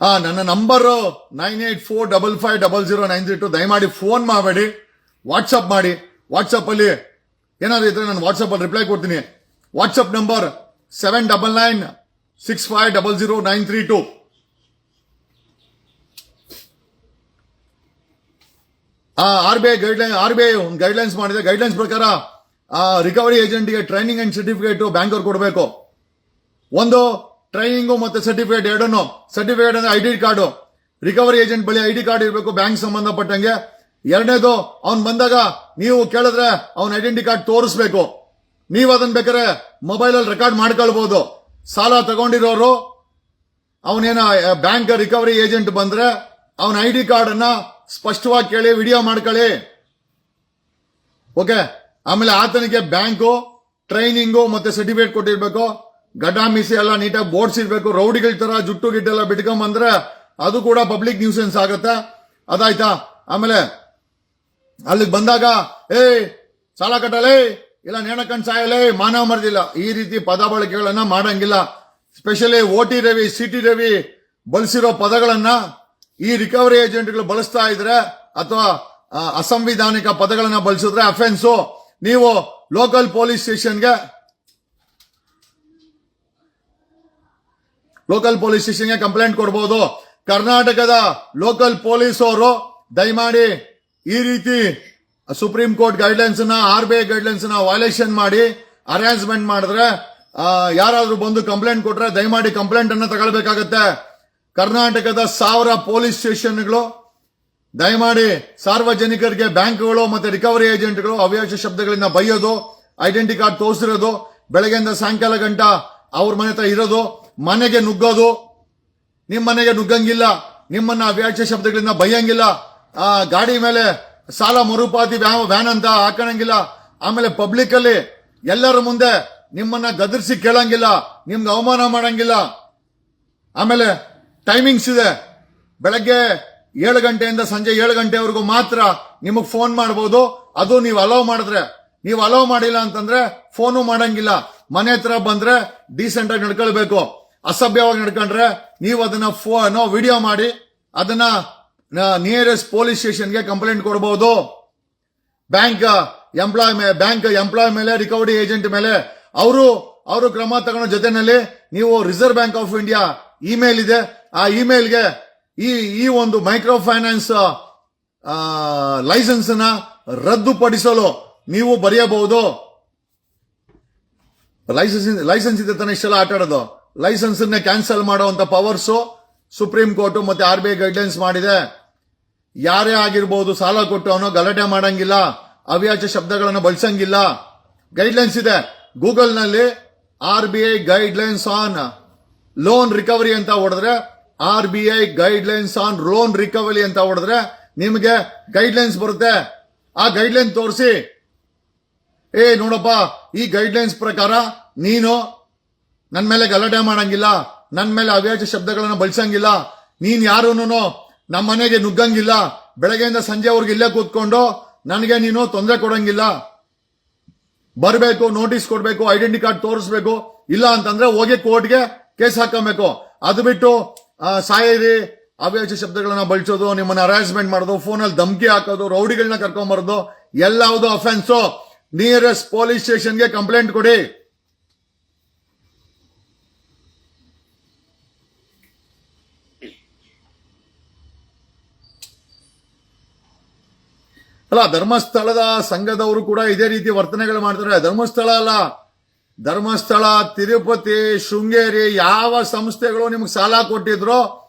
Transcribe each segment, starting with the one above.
ನನ್ನ ನಂಬರು 9845550932. ದಯಮಾಡಿ ಫೋನ್ ಮಾಡಬೇಡಿ, ವಾಟ್ಸಪ್ ಮಾಡಿ. ವಾಟ್ಸಪ್ ಅಲ್ಲಿ ಏನಾದ್ರು ಇದ್ರೆ ನಾನು ವಾಟ್ಸಪ್ ಅಲ್ಲಿ ರಿಪ್ಲೈ ಕೊಡ್ತೀನಿ. WhatsApp number 7996500932. ಆರ್ಬಿಐ ಒಂದು ಗೈಡ್ಲೈನ್ಸ್ ಮಾಡಿದೆ. ಗೈಡ್ಲೈನ್ಸ್ ಪ್ರಕಾರ ರಿಕವರಿ ಏಜೆಂಟ್ಗೆ ಟ್ರೈನಿಂಗ್ ಅಂಡ್ ಸರ್ಟಿಫಿಕೇಟ್ ಬ್ಯಾಂಕ್ ಅವ್ರು ಕೊಡಬೇಕು. ಒಂದು ಟ್ರೈನಿಂಗು ಮತ್ತೆ ಸರ್ಟಿಫಿಕೇಟ್ ಎರಡನ್ನು. ಸರ್ಟಿಫಿಕೇಟ್ ಅಂದ್ರೆ ಐಡಿ ಕಾರ್ಡು. ರಿಕವರಿ ಏಜೆಂಟ್ ಬಳಿ ಐಡಿ ಕಾರ್ಡ್ ಇರಬೇಕು ಬ್ಯಾಂಕ್ ಸಂಬಂಧಪಟ್ಟಂಗೆ. ಎರಡನೇದು ಅವ್ನ್ ಬಂದಾಗ ನೀವು ಕೇಳಿದ್ರೆ ಅವ್ನ ಐಡೆಂಟಿ ಕಾರ್ಡ್ ತೋರಿಸ್ಬೇಕು. ನೀವು ಅದನ್ನ ಬೇಕಾದ್ರೆ ಮೊಬೈಲ್ ಅಲ್ಲಿ ರೆಕಾರ್ಡ್ ಮಾಡ್ಕೊಳ್ಬಹುದು. ಸಾಲ ತಗೊಂಡಿರೋರು ಅವನೇನ ಬ್ಯಾಂಕ್ ರಿಕವರಿ ಏಜೆಂಟ್ ಬಂದ್ರೆ ಅವನ ಐಡಿ ಕಾರ್ಡ್ ಅನ್ನ ಸ್ಪಷ್ಟವಾಗಿ ಕೇಳಿ ವಿಡಿಯೋ ಮಾಡ್ಕೊಳ್ಳಿ. ಓಕೆ. ಆಮೇಲೆ ಆತನಿಗೆ ಬ್ಯಾಂಕು ಟ್ರೈನಿಂಗು ಮತ್ತೆ ಸರ್ಟಿಫಿಕೇಟ್ ಕೊಟ್ಟಿರ್ಬೇಕು. ಗಡ್ಡ ಮೀಸಿ ಎಲ್ಲ ನೀಟಾಗಿ ಬೋರ್ಡ್ಸ್ ಇರ್ಬೇಕು. ರೌಡಿಗಳ ತರ ಜುಟ್ಟು ಗಿಟ್ಟೆಲ್ಲ ಬಿಟ್ಕೊಂಡ್ ಬಂದ್ರೆ ಅದು ಕೂಡ ಪಬ್ಲಿಕ್ ನ್ಯೂಸೆನ್ಸ್ ಆಗತ್ತೆ. ಅದಾಯ್ತಾ? ಆಮೇಲೆ ಅಲ್ಲಿಗೆ ಬಂದಾಗ ಸಾಲ ಕಟ್ಟಲೇ ಇಲ್ಲ ನೇಣಕಂಡ್ ಸಾಯಲೇ ಮಾನವ ಮರ್ದಿಲ್ಲ ಈ ರೀತಿ ಪದ ಬಳಕೆಗಳನ್ನ ಮಾಡಂಗಿಲ್ಲ. ಸ್ಪೆಷಲಿ ಓಟಿ ರವಿ ಸಿಟಿ ರವಿ ಬಳಸಿರೋ ಪದಗಳನ್ನ ಈ ರಿಕವರಿ ಏಜೆಂಟ್ಗಳು ಬಳಸ್ತಾ ಇದ್ರೆ ಅಥವಾ ಅಸಂವಿಧಾನಿಕ ಪದಗಳನ್ನ ಬಳಸಿದ್ರೆ ಅಫೆನ್ಸು. ನೀವು ಲೋಕಲ್ ಪೊಲೀಸ್ ಸ್ಟೇಷನ್ಗೆ ಕಂಪ್ಲೇಂಟ್ ಕೊಡಬಹುದು. ಕರ್ನಾಟಕದ ಲೋಕಲ್ ಪೊಲೀಸ್ ಅವರು ದಯಮಾಡಿ ಈ ರೀತಿ ಸುಪ್ರೀಂ ಕೋರ್ಟ್ ಗೈಡ್ಲೈನ್ಸ್ ನ ಆರ್ಬಿಐ ಗೈಡ್ಲೈನ್ಸ್ ನ ವೈಲೇಷನ್ ಮಾಡಿ ಅರೇಂಜ್ಮೆಂಟ್ ಮಾಡಿದ್ರೆ ಯಾರಾದ್ರೂ ಬಂದು ಕಂಪ್ಲೇಂಟ್ ಕೊಟ್ರೆ ದಯಮಾಡಿ ಕಂಪ್ಲೇಂಟ್ ಅನ್ನ ತಗೊಳ್ಬೇಕಾಗತ್ತೆ. ಕರ್ನಾಟಕದ 1000 ಪೊಲೀಸ್ ಸ್ಟೇಷನ್ಗಳು ದಯಮಾಡಿ ಸಾರ್ವಜನಿಕರಿಗೆ ಬ್ಯಾಂಕ್ಗಳು ಮತ್ತೆ ರಿಕವರಿ ಏಜೆಂಟ್ಗಳು ಅವ್ಯಾಚ ಶಬ್ದಗಳಿಂದ ಬೈಯೋದು, ಐಡೆಂಟಿ ಕಾರ್ಡ್ ತೋರಿಸಿರೋದು, ಬೆಳಗ್ಗೆಯಿಂದ ಸಾಯಂಕಾಲ ಗಂಟ ಅವ್ರ ಮನೆ ಹತ್ರ ಇರೋದು, ಮನೆಗೆ ನುಗ್ಗೋದು. ನಿಮ್ ಮನೆಗೆ ನುಗ್ಗಂಗಿಲ್ಲ, ನಿಮ್ಮನ್ನ ಅವ್ಯಾಚ ಶಬ್ದಗಳಿಂದ ಬೈಯಂಗಿಲ್ಲ, ಗಾಡಿ ಮೇಲೆ ಸಾಲ ಮರುಪಾವತಿ ವ್ಯಾನ್ ಅಂತ ಹಾಕಣಂಗಿಲ್ಲ. ಆಮೇಲೆ ಪಬ್ಲಿಕ್ ಅಲ್ಲಿ ಎಲ್ಲರ ಮುಂದೆ ನಿಮ್ಮನ್ನ ಗದರಿಸಿ ಕೇಳಂಗಿಲ್ಲ, ನಿಮ್ಗೆ ಅವಮಾನ ಮಾಡಂಗಿಲ್ಲ. ಆಮೇಲೆ ಟೈಮಿಂಗ್ಸ್ ಇದೆ. ಬೆಳಗ್ಗೆ 7 ಗಂಟೆಯಿಂದ ಸಂಜೆ 7 ಗಂಟೆವರೆಗೂ ಮಾತ್ರ ನಿಮಗ್ ಫೋನ್ ಮಾಡಬಹುದು. ಅದು ನೀವು ಅಲೋ ಮಾಡಿದ್ರೆ. ನೀವು ಅಲೋ ಮಾಡಿಲ್ಲ ಅಂತಂದ್ರೆ ಫೋನು ಮಾಡಂಗಿಲ್ಲ. ಮನೆ ಹತ್ರ ಬಂದ್ರೆ ಡೀಸೆಂಟ್ ಆಗಿ ನಡ್ಕೊಳ್ಬೇಕು. ಅಸಭ್ಯವಾಗಿ ನಡ್ಕೊಂಡ್ರೆ ನೀವು ಅದನ್ನ ವಿಡಿಯೋ ಮಾಡಿ ಅದನ್ನ ನಿಯರೆಸ್ಟ್ ಪೊಲೀಸ್ ಸ್ಟೇಷನ್ಗೆ ಕಂಪ್ಲೇಂಟ್ ಕೊಡಬಹುದು. ಬ್ಯಾಂಕ್ ಎಂಪ್ಲಾಯ್ ಮೇಲೆ ರಿಕವರಿ ಏಜೆಂಟ್ ಮೇಲೆ ಅವರು ಕ್ರಮ ತಗೊಳ್ಳೋ ಜೊತೆನಲ್ಲಿ ನೀವು reserve bank of India email ಇದೆ. ಆ ಇಮೇಲ್ಗೆ ಈ ಒಂದು ಮೈಕ್ರೋ ಫೈನಾನ್ಸ್ ಲೈಸೆನ್ಸ್ ನ ರದ್ದುಪಡಿಸಲು ನೀವು ಬರೆಯಬಹುದು. ಲೈಸೆನ್ಸ್ ಇದೆ ತಾನೆ ಇಷ್ಟೆಲ್ಲ ಆಟ ಆಡೋದು. ಲೈಸೆನ್ಸ್ ಕ್ಯಾನ್ಸಲ್ ಮಾಡುವಂತ ಪವರ್ಸ್ ಸುಪ್ರೀಂ ಕೋರ್ಟ್ ಮತ್ತೆ ಆರ್ಬಿಐ ಗೈಡ್ಲೈನ್ಸ್ ಮಾಡಿದೆ. ಯಾರೇ ಆಗಿರ್ಬೋದು ಸಾಲ ಕೊಟ್ಟು ಅವನು ಗಲಾಟೆ ಮಾಡಂಗಿಲ್ಲ, ಅವ್ಯಾಚ ಶಬ್ದಗಳನ್ನು ಬಳಸಂಗಿಲ್ಲ. ಗೈಡ್ಲೈನ್ಸ್ ಇದೆ. ಗೂಗಲ್ ನಲ್ಲಿ RBI guidelines on loan recovery ಅಂತ ಹೊಡೆದ್ರೆ, RBI guidelines on loan recovery ಅಂತ ಹೊಡೆದ್ರೆ ನಿಮಗೆ ಗೈಡ್ಲೈನ್ಸ್ ಬರುತ್ತೆ. ಆ ಗೈಡ್ಲೈನ್ ತೋರಿಸಿ, ನೋಡಪ್ಪ ಈ ಗೈಡ್ಲೈನ್ಸ್ ಪ್ರಕಾರ ನೀನು ನನ್ನ ಮೇಲೆ ಗಲಾಟೆ ಮಾಡಂಗಿಲ್ಲ, ನನ್ನ ಮೇಲೆ ಅವ್ಯಾಚ ಶಬ್ದಗಳನ್ನು ಬಳಸಂಗಿಲ್ಲ, ನೀನ್ ಯಾರೂನು ನಮ್ಮ ಮನೆಗೆ ನುಗ್ಗಂಗಿಲ್ಲ, ಬೆಳಗ್ಗೆಯಿಂದ ಸಂಜೆವರೆಗೆ ಇಲ್ಲೇ ಕೂತ್ಕೊಂಡು ನನಗೆ ನೀನು ತೊಂದರೆ ಕೊಡಂಗಿಲ್ಲ, ಬರಬೇಕು, ನೋಟಿಸ್ ಕೊಡಬೇಕು, ಐಡೆಂಟಿ ಕಾರ್ಡ್ ತೋರಿಸ್ಬೇಕು. ಇಲ್ಲ ಅಂತಂದ್ರೆ ಹೋಗಿ ಕೋರ್ಟ್ಗೆ ಕೇಸ್ ಹಾಕಬೇಕು. ಅದು ಬಿಟ್ಟು ಸಾಯಿರಿ ಅವ್ಯಾಚ ಶಬ್ದಗಳನ್ನ ಬಳಸೋದು, ನಿಮ್ಮನ್ನ ಹರಾಸ್ಮೆಂಟ್ ಮಾಡೋದು, ಫೋನಲ್ಲಿ ಧಮಕಿ ಹಾಕೋದು, ರೌಡಿಗಳನ್ನ ಕರ್ಕೊಂಬರೋದು ಎಲ್ಲವುದು ಅಫೆನ್ಸು. ನಿಯರೆಸ್ಟ್ ಪೊಲೀಸ್ ಸ್ಟೇಷನ್ಗೆ ಕಂಪ್ಲೇಂಟ್ ಕೊಡಿ. ಅಲ್ಲ, ಧರ್ಮಸ್ಥಳದ ಸಂಘದವರು ಕೂಡ ಇದೇ ರೀತಿ ವರ್ತನೆಗಳು ಮಾಡ್ತಾರೆ. ಧರ್ಮಸ್ಥಳ ಅಲ್ಲ, ಧರ್ಮಸ್ಥಳ, ತಿರುಪತಿ, ಶೃಂಗೇರಿ ಯಾವ ಸಂಸ್ಥೆಗಳು ನಿಮ್ಗೆ ಸಾಲ ಕೊಟ್ಟಿದ್ರು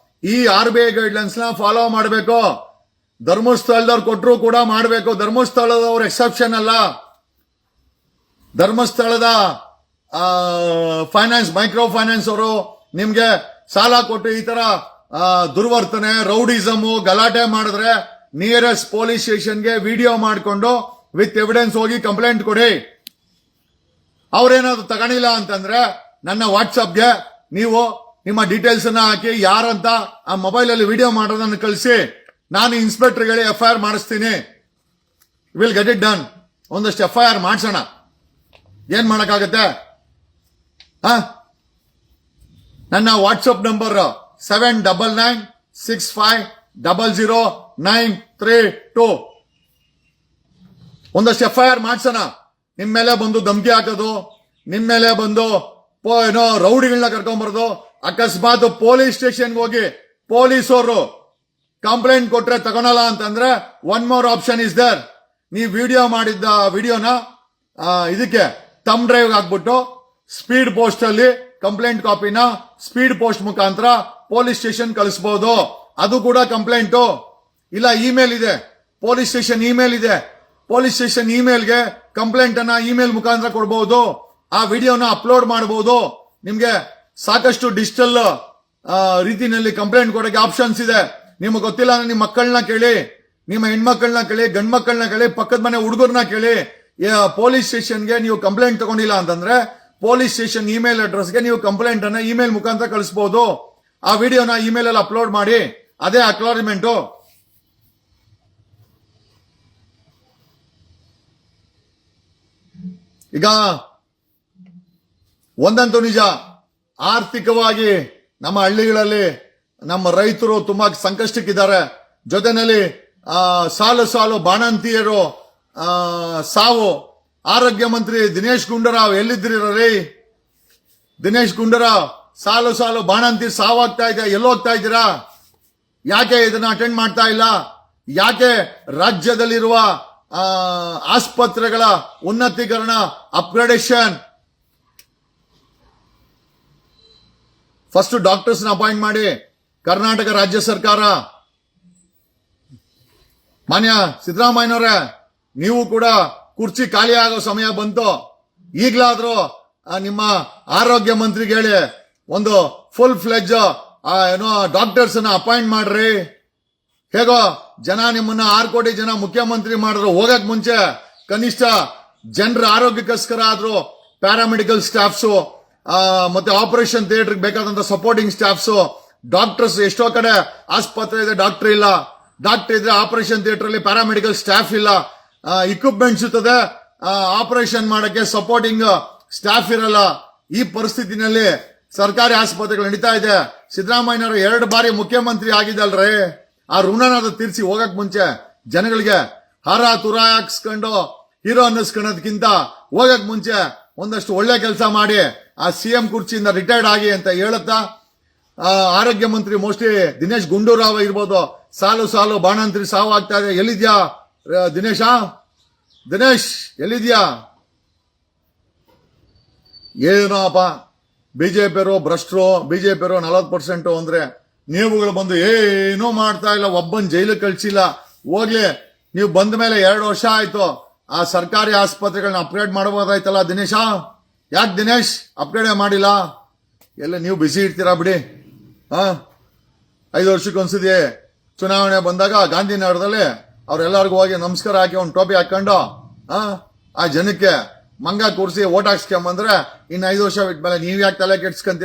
ಈ ಆರ್ಬಿಐ ಗೈಡ್ಲೈನ್ಸ್ ನ ಫಾಲೋ ಮಾಡಬೇಕು. ಧರ್ಮಸ್ಥಳದವ್ರು ಕೊಟ್ಟರು ಕೂಡ ಮಾಡಬೇಕು. ಧರ್ಮಸ್ಥಳದವ್ರು ಎಕ್ಸೆಪ್ಷನ್ ಅಲ್ಲ. ಧರ್ಮಸ್ಥಳದ ಫೈನಾನ್ಸ್ ಮೈಕ್ರೋ ಫೈನಾನ್ಸ್ ಅವರು ನಿಮ್ಗೆ ಸಾಲ ಕೊಟ್ಟು ಈ ತರ ದುರ್ವರ್ತನೆ, ರೌಡಿಸಮ್, ಗಲಾಟೆ ಮಾಡಿದ್ರೆ ನಿಯರೆಸ್ಟ್ ಪೊಲೀಸ್ ಸ್ಟೇಷನ್ಗೆ ವಿಡಿಯೋ ಮಾಡಿಕೊಂಡು ವಿತ್ ಎವಿಡೆನ್ಸ್ ಹೋಗಿ ಕಂಪ್ಲೇಂಟ್ ಕೊಡಿ. ಅವ್ರೇನಾದ್ರು ತಗೊಳಿಲ್ಲ ಅಂತಂದ್ರೆ ನನ್ನ ವಾಟ್ಸಪ್ಗೆ ನೀವು ನಿಮ್ಮ ಡೀಟೇಲ್ಸ್ ಅನ್ನ ಹಾಕಿ ಯಾರಂತ ಆ ಮೊಬೈಲ್ ಅಲ್ಲಿ ವಿಡಿಯೋ ಮಾಡೋದನ್ನು ಕಳಿಸಿ, ನಾನು ಇನ್ಸ್ಪೆಕ್ಟರ್ಗಳಿಗೆ FIR ಮಾಡಿಸ್ತೀನಿ. Will get it done. ಒಂದಷ್ಟು FIR ಮಾಡ್ಸೋಣ. ಏನ್ ಮಾಡಕ್ಕಾಗತ್ತೆ? ನನ್ನ ವಾಟ್ಸಪ್ ನಂಬರ್ 7996500932. ಒಂದಷ್ಟು FIR ಮಾಡ್ಸೋಣ. ನಿಮ್ ಮೇಲೆ ಬಂದು ಧಮಕಿ ಹಾಕೋದು, ನಿಮ್ ಮೇಲೆ ಬಂದು ಏನೋ ರೌಡಿಗಳನ್ನ ಕರ್ಕೊಂಡ್ಬರೋದು, ಅಕಸ್ಮಾತ್ ಪೊಲೀಸ್ ಸ್ಟೇಷನ್ಗೆ ಹೋಗಿ ಪೊಲೀಸರು ಕಂಪ್ಲೇಂಟ್ ಕೊಟ್ರೆ ತಗೊಳಲ್ಲ ಅಂತಂದ್ರೆ one more option is there. ನೀವು ವಿಡಿಯೋ ಮಾಡಿದ್ದ ವಿಡಿಯೋನ ಇದಕ್ಕೆ ತಮ್ ಡ್ರೈವ್ ಹಾಕ್ಬಿಟ್ಟು ಸ್ಪೀಡ್ ಪೋಸ್ಟ್ ಅಲ್ಲಿ ಕಂಪ್ಲೇಂಟ್ ಕಾಪಿನ ಸ್ಪೀಡ್ ಪೋಸ್ಟ್ ಮುಖಾಂತರ ಪೊಲೀಸ್ ಸ್ಟೇಷನ್ ಕಳಿಸಬಹುದು. ಅದು ಕೂಡ ಕಂಪ್ಲೇಂಟ್ ಇಲ್ಲ. ಇಮೇಲ್ ಇದೆ, ಪೊಲೀಸ್ ಸ್ಟೇಷನ್ ಇಮೇಲ್ ಇದೆ. ಪೊಲೀಸ್ ಸ್ಟೇಷನ್ ಇಮೇಲ್ಗೆ ಕಂಪ್ಲೇಂಟ್ ಅನ್ನ ಇಮೇಲ್ ಮುಖಾಂತರ ಕೊಡಬಹುದು. ಆ ವಿಡಿಯೋನ ಅಪ್ಲೋಡ್ ಮಾಡಬಹುದು. ನಿಮ್ಗೆ ಸಾಕಷ್ಟು ಡಿಜಿಟಲ್ ರೀತಿಯಲ್ಲಿ ಕಂಪ್ಲೇಂಟ್ ಕೊಡೋಕೆ ಆಪ್ಷನ್ಸ್ ಇದೆ. ನಿಮ್ಗೆ ಗೊತ್ತಿಲ್ಲ ಅಂದ್ರೆ ನಿಮ್ಮ ಮಕ್ಕಳನ್ನ ಕೇಳಿ, ನಿಮ್ಮ ಹೆಣ್ಮಕ್ಳನ್ನ ಕೇಳಿ, ಗಂಡ್ ಮಕ್ಕಳನ್ನ ಕೇಳಿ, ಪಕ್ಕದ ಮನೆ ಹುಡುಗರನ್ನ ಕೇಳಿ. ಪೊಲೀಸ್ ಸ್ಟೇಷನ್ಗೆ ನೀವು ಕಂಪ್ಲೇಂಟ್ ತಗೊಂಡಿಲ್ಲ ಅಂತಂದ್ರೆ ಪೊಲೀಸ್ ಸ್ಟೇಷನ್ ಇಮೇಲ್ ಅಡ್ರೆಸ್ಗೆ ನೀವು ಕಂಪ್ಲೇಂಟ್ ಅನ್ನ ಇಮೇಲ್ ಮುಖಾಂತರ ಕಳಿಸಬಹುದು. ಆ ವಿಡಿಯೋನ ಇಮೇಲ್ ಅಲ್ಲಿ ಅಪ್ಲೋಡ್ ಮಾಡಿ. ಅದೇ ಅಕ್ಲಾರಿಮೆಂಟ್. ಈಗ ಒಂದಂತೂ ನಿಜ, ಆರ್ಥಿಕವಾಗಿ ನಮ್ಮ ಹಳ್ಳಿಗಳಲ್ಲಿ ನಮ್ಮ ರೈತರು ತುಂಬಾ ಸಂಕಷ್ಟಕ್ಕಿದ್ದಾರೆ. ಜೊತೆನಲ್ಲಿ ಸಾಲು ಸಾಲು ಬಾಣಂತಿಯರು ಸಾವು. ಆರೋಗ್ಯ ಮಂತ್ರಿ ದಿನೇಶ್ ಗುಂಡೂರಾವ್ ಎಲ್ಲಿದ್ರಿ ರೀ? ದಿನೇಶ್ ಗುಂಡೂರಾವ್, ಸಾಲು ಸಾಲು ಬಾಣಂತಿ ಸಾವಾಗ್ತಾ ಇದೆ, ಎಲ್ಲೋಗ್ತಾ ಇದ್ದೀರಾ? ಯಾಕೆ ಇದನ್ನ ಅಟೆಂಡ್ ಮಾಡ್ತಾ ಇಲ್ಲ? ಯಾಕೆ ರಾಜ್ಯದಲ್ಲಿರುವ ಆಸ್ಪತ್ರೆಗಳ ಉನ್ನತೀಕರಣ, ಅಪ್ಗ್ರೇಡೇಷನ್, ಫಸ್ಟ್ ಡಾಕ್ಟರ್ಸ್ ಅಪಾಯಿಂಟ್ ಮಾಡಿ ಕರ್ನಾಟಕ ರಾಜ್ಯ ಸರ್ಕಾರ. ಮಾನ್ಯ ಸಿದ್ದರಾಮಯ್ಯನವರೇ, ನೀವು ಕೂಡ ಕುರ್ಚಿ ಖಾಲಿ ಆಗೋ ಸಮಯ ಬಂತು. ಈಗ್ಲಾದ್ರೂ ನಿಮ್ಮ ಆರೋಗ್ಯ ಮಂತ್ರಿಗೆ ಹೇಳಿ ಒಂದು ಫುಲ್ ಫ್ಲೆಜ್ ಏನೋ ಡಾಕ್ಟರ್ಸ್ ಅಪಾಯಿಂಟ್ ಮಾಡ್ರಿ. ಹೇಗೋ ಜನ ನಿಮ್ಮನ್ನ 6 ಕೋಟಿ ಜನ ಮುಖ್ಯಮಂತ್ರಿ ಮಾಡಿದ್ರು. ಹೋಗಕ್ ಮುಂಚೆ ಕನಿಷ್ಠ ಜನರ ಆರೋಗ್ಯಕ್ಕೋಸ್ಕರ ಆದ್ರೂ ಪ್ಯಾರಾಮೆಡಿಕಲ್ ಸ್ಟಾಫ್ಸು ಮತ್ತೆ ಆಪರೇಷನ್ ಥಿಯೇಟರ್ ಬೇಕಾದಂತ ಸಪೋರ್ಟಿಂಗ್ ಸ್ಟಾಫ್ಸು, ಡಾಕ್ಟರ್ಸ್. ಎಷ್ಟೋ ಕಡೆ ಆಸ್ಪತ್ರೆ ಇದೆ, ಡಾಕ್ಟರ್ ಇಲ್ಲ. ಡಾಕ್ಟರ್ ಇದ್ರೆ ಆಪರೇಷನ್ ಥಿಯೇಟರ್ ಅಲ್ಲಿ ಪ್ಯಾರಾಮೆಡಿಕಲ್ ಸ್ಟಾಫ್ ಇಲ್ಲ. ಇಕ್ವಿಪ್ಮೆಂಟ್ಸ್ ಇರ್ತದೆ, ಆಪರೇಷನ್ ಮಾಡಕ್ಕೆ ಸಪೋರ್ಟಿಂಗ್ ಸ್ಟಾಫ್ ಇರಲ್ಲ. ಈ ಪರಿಸ್ಥಿತಿನಲ್ಲಿ ಸರ್ಕಾರಿ ಆಸ್ಪತ್ರೆಗಳು ನಡೀತಾ ಇದೆ. ಸಿದ್ದರಾಮಯ್ಯನವರು 2 ಬಾರಿ ಮುಖ್ಯಮಂತ್ರಿ ಆಗಿದ್ದಲ್ರಿ, ಆ ಋಣನಾದ ತೀರ್ಸಿ ಹೋಗಕ್ ಮುಂಚೆ ಜನಗಳಿಗೆ ಹಾರ ತುರ ಹಾಕ್ಸ್ಕೊಂಡು ಹೀರೋ ಅನ್ನಿಸ್ಕೊಳ್ಳೋದಕ್ಕಿಂತ ಹೋಗಕ್ ಮುಂಚೆ ಒಂದಷ್ಟು ಒಳ್ಳೆ ಕೆಲಸ ಮಾಡಿ ಆ ಸಿಎಂ ಕುರ್ಚಿಯಿಂದ ರಿಟೈರ್ಡ್ ಆಗಿ ಅಂತ ಹೇಳುತ್ತಾ, ಆರೋಗ್ಯ ಮಂತ್ರಿ ಮೋಸ್ಟ್ಲಿ ದಿನೇಶ್ ಗುಂಡೂರಾವ್ ಇರ್ಬೋದು. ಸಾಲು ಸಾಲು ಬಾಣಂತ್ರಿ ಸಾವು ಆಗ್ತಾ ಇದೆ. ಎಲ್ಲಿದ್ಯಾ ದಿನೇಶ್ ಎಲ್ಲಿದ್ಯಾ? ಏನೋಪ್ಪ ಬಿಜೆಪಿಯವರು ಭ್ರಷ್ಟರು, ಬಿಜೆಪಿಯವರು 40% ಅಂದ್ರೆ ನೀವುಗಳು ಬಂದು ಏನೂ ಮಾಡ್ತಾ ಇಲ್ಲ, ಒಬ್ಬನ್ ಜೈಲಿಗೆ ಕಳ್ಸಿಲ್ಲ. ಹೋಗ್ಲಿ, ನೀವು ಬಂದ ಮೇಲೆ 2 ವರ್ಷ ಆಯ್ತು. ಆ ಸರ್ಕಾರಿ ಆಸ್ಪತ್ರೆಗಳನ್ನ ಅಪ್ಗ್ರೇಡ್ ಮಾಡಬಹುದಾಯ್ತಲ್ಲ ದಿನೇಶ? ಯಾಕೆ ದಿನೇಶ್ ಅಪ್ಗ್ರೇಡ್ ಮಾಡಿಲ್ಲ? ಎಲ್ಲ ನೀವು ಬಿಸಿ ಇರ್ತೀರಾ ಬಿಡಿ. 5 ವರ್ಷಕ್ಕೊಂದ್ಸತಿ ಚುನಾವಣೆ ಬಂದಾಗ ಗಾಂಧಿನಗರದಲ್ಲಿ ಅವ್ರೆಲ್ಲರಿಗೂ ಹೋಗಿ ನಮಸ್ಕಾರ ಹಾಕಿ ಒಂದು ಟೋಪಿ ಹಾಕೊಂಡು ಆ ಜನಕ್ಕೆ ಮಂಗ ಕೂರಿಸಿ ಓಟ್ ಹಾಕ್ಸ್ಕೊಂಬಂದ್ರೆ ಇನ್ನು 5 ವರ್ಷ ಬಿಟ್ಮೇಲೆ ನೀವ್ ಯಾಕೆ ತಲೆ ಕೆಡ್ಸ್ಕೊಂತೀರ?